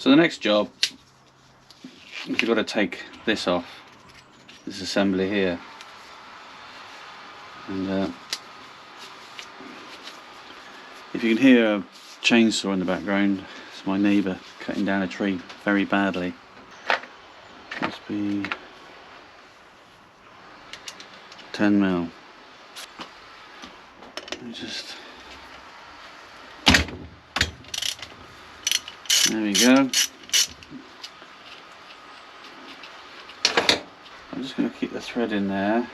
So the next job is you've got to take this off, this assembly here, and if you can hear a chainsaw in the background, it's my neighbour cutting down a tree very badly. Must be 10mm. Just there we go. I'm just going to keep the thread in there.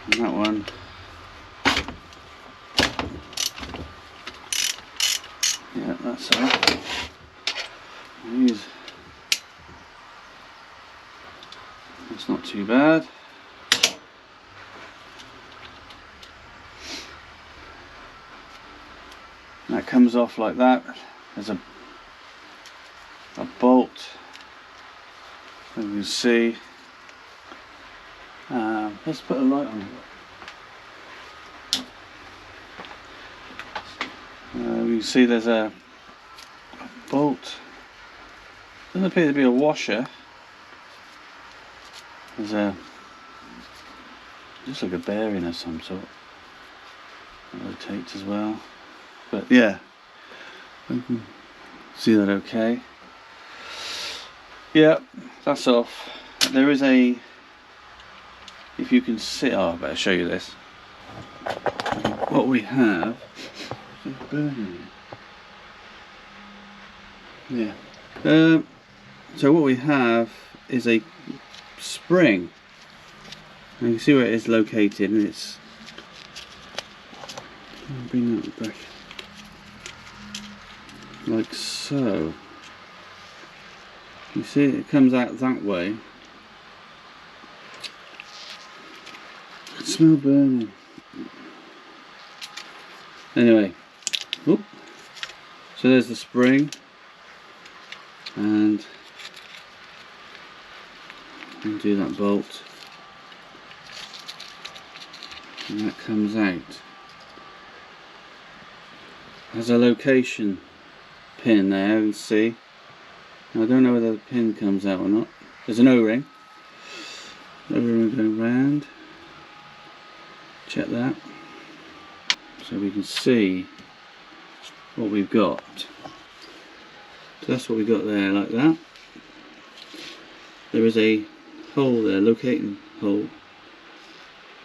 And that one. Yeah, that's all. That's not too bad. That comes off like that. There's a bolt, as you can see. Let's put a light on it. You can see there's a bolt. Doesn't appear to be a washer. There's a just like a bearing of some sort. It rotates as well. But yeah, I can see that okay. Yeah, that's off. There is a, if you can see, oh I better show you this. What we have, yeah. So what we have is a spring. And you can see where it is located, and it's, I'll bring that back. Like so. You see it comes out that way. I can smell burning. Anyway, whoop. So there's the spring, and undo that bolt, and that comes out. There's a location pin there, you can see. I don't know whether the pin comes out or not. There's an O-ring. O-ring going round. Check that. So we can see what we've got. So that's what we've got there, like that. There is a hole there, locating hole,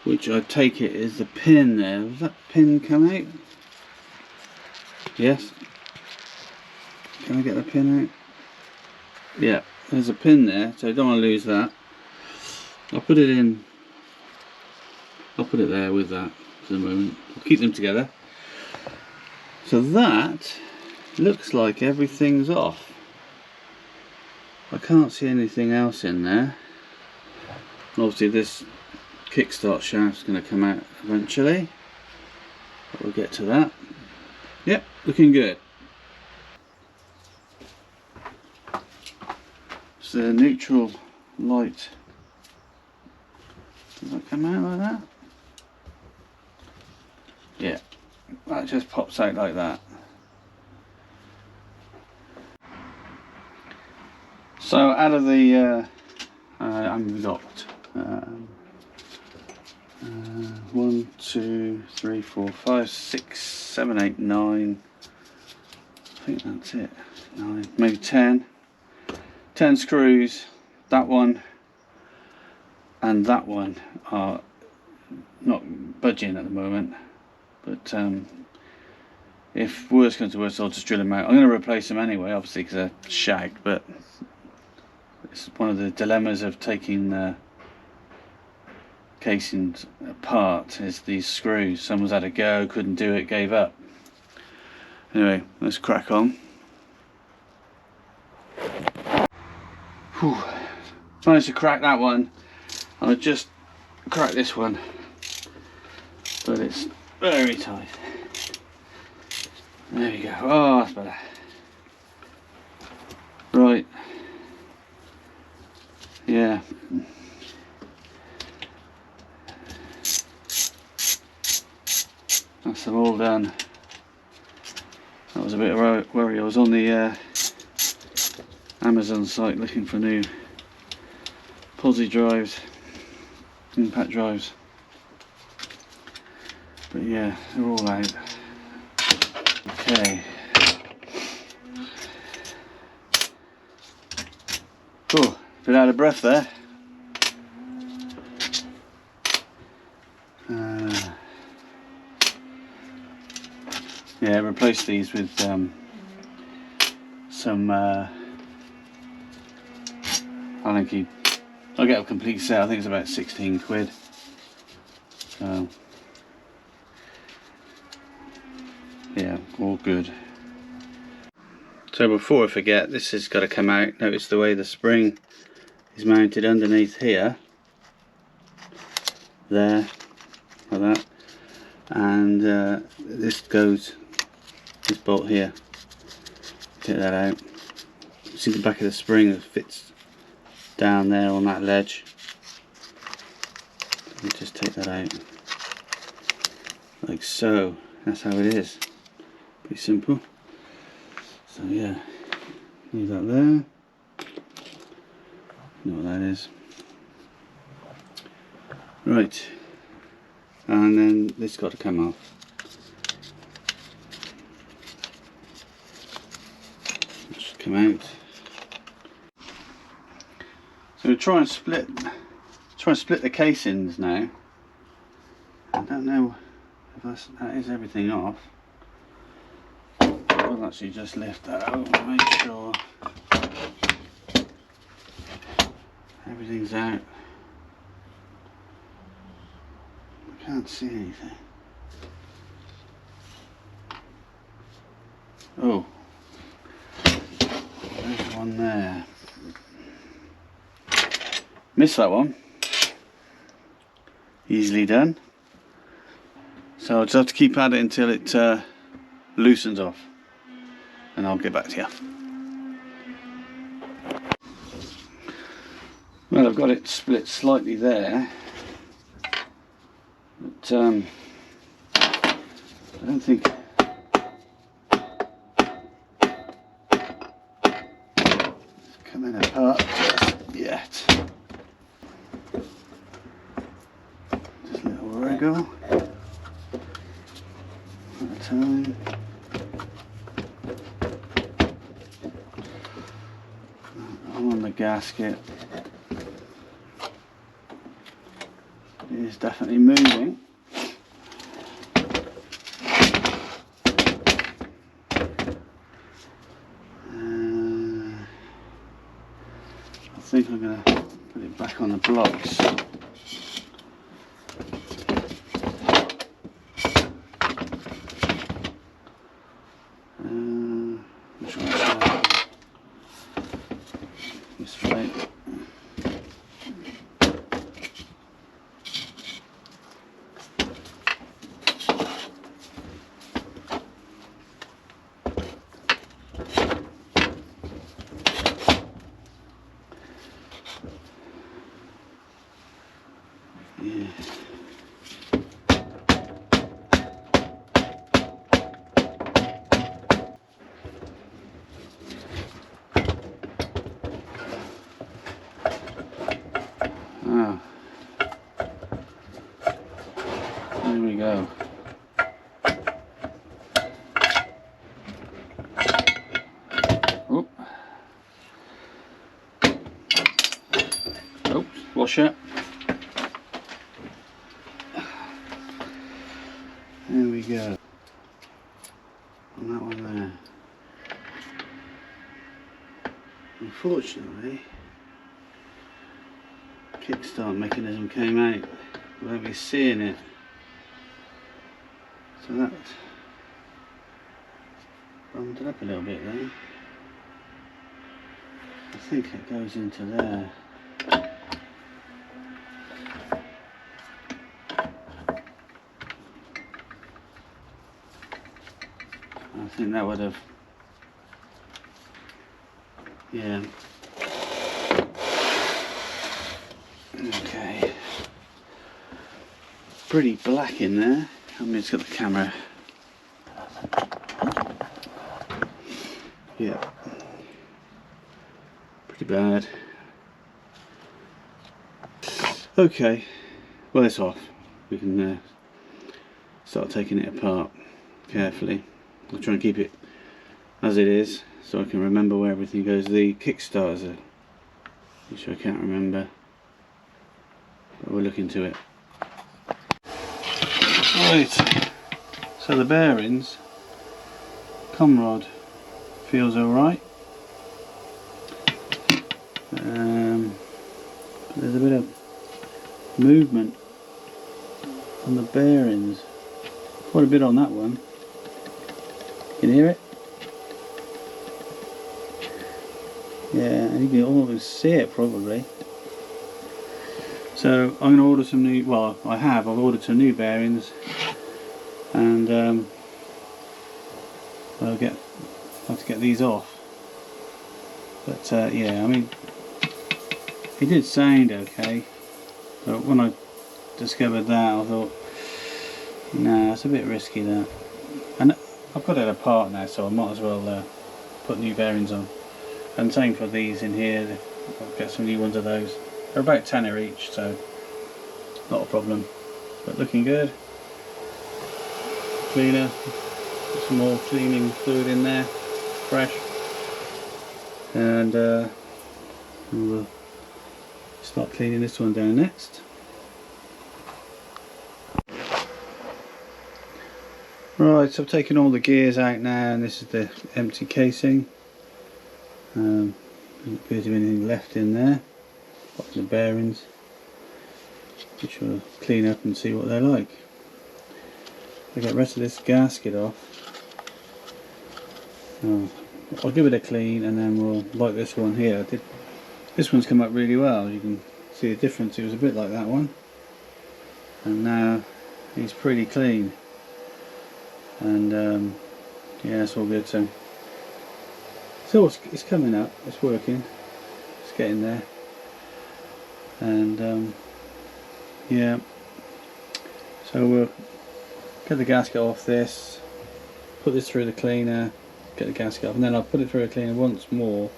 which I take it is the pin there. Does that pin come out? Yes. Can I get the pin out? Yeah, there's a pin there, so I don't want to lose that. I'll put it in. I'll put it there with that for the moment. I'll keep them together. So that looks like everything's off. I can't see anything else in there. And obviously this kickstart shaft's going to come out eventually. But we'll get to that. Yep, looking good. So the neutral light, does that come out like that? Yeah, that just pops out like that. So out of the, we've got 1, 2, 3, 4, 5, 6, 7, 8, 9. I think that's it. 9, maybe 10 screws. That one and that one are not budging at the moment, but if worse comes to worse, I'll just drill them out. I'm going to replace them anyway, obviously, because they're shagged, but it's one of the dilemmas of taking casings apart is these screws. Someone's had a go, couldn't do it, gave up. Anyway, let's crack on. Whew. Managed to crack that one. I just cracked this one, but it's very tight. There we go. Oh, that's better. Right. Yeah. That's them all done. was a bit of a worry. I was on the Amazon site looking for new posi drives, impact drives, but yeah, they're all out. Okay. Oh, bit out of breath there. Yeah, replace these with some I think I'll get a complete set. I think it's about 16 quid. So yeah, all good. So before I forget, this has got to come out. Notice the way the spring is mounted underneath here, there, like that, and this goes, this bolt here, take that out. See the back of the spring that fits down there on that ledge. You just take that out like so. That's how it is. Pretty simple. So yeah, leave that there. You know what that is. Right, and then this got to come off. It should come out. So we'll try and split the casings now. I don't know if that is everything off. I'll actually just lift that out, make sure everything's out. I can't see anything. Oh, there's one there. Missed that one. Easily done. So I'll just have to keep at it until it loosens off, and I'll get back to you. Well, I've got it split slightly there, but I don't think it's coming apart just yet. Just a little wriggle at a time. I'm on the gasket. It is definitely moving. I think I'm going to put it back on the blocks. Which one's this way? Yeah. Ah. There we go. Oh. Oh, wash it. There we go. And that one there. Unfortunately, kickstart mechanism came out. You won't be seeing it. So that bumped it up a little bit there. I think it goes into there. I think that would have, yeah. Okay. Pretty black in there. I mean, it's got the camera Yeah, pretty bad. Okay, well it's off. We can start taking it apart carefully. I'll try and keep it as it is so I can remember where everything goes. The kickstarters are, which I can't remember, but we'll look into it. Right, so the bearings, Comrod feels alright. There's a bit of movement on the bearings, quite a bit on that one. Can you hear it? Yeah, and you can almost see it probably. So I'm going to order some new, well I've ordered some new bearings, and I'll have to get these off. But yeah, I mean, it did sound okay, but when I discovered that I thought, nah, it's a bit risky that. And I've got it apart now, so I might as well put new bearings on. And same for these in here, I'll get some new ones of those. They're about £10 each, so not a problem. But looking good. Cleaner, put some more cleaning fluid in there, fresh. And we'll start cleaning this one down next. Right, so I've taken all the gears out now, and this is the empty casing. Doesn't appear to be anything left in there, apart from the bearings, which we'll clean up and see what they're like. I'll get the rest of this gasket off. I'll give it a clean, and then we'll, like this one here, this one's come up really well. You can see the difference. It was a bit like that one, and now he's pretty clean. And yeah, it's all good. So it's coming up, it's working, it's getting there. And yeah, so we'll get the gasket off this, put this through the cleaner, get the gasket off, and then I'll put it through the cleaner once more,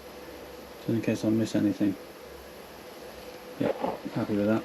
just in case I miss anything. Yep, happy with that.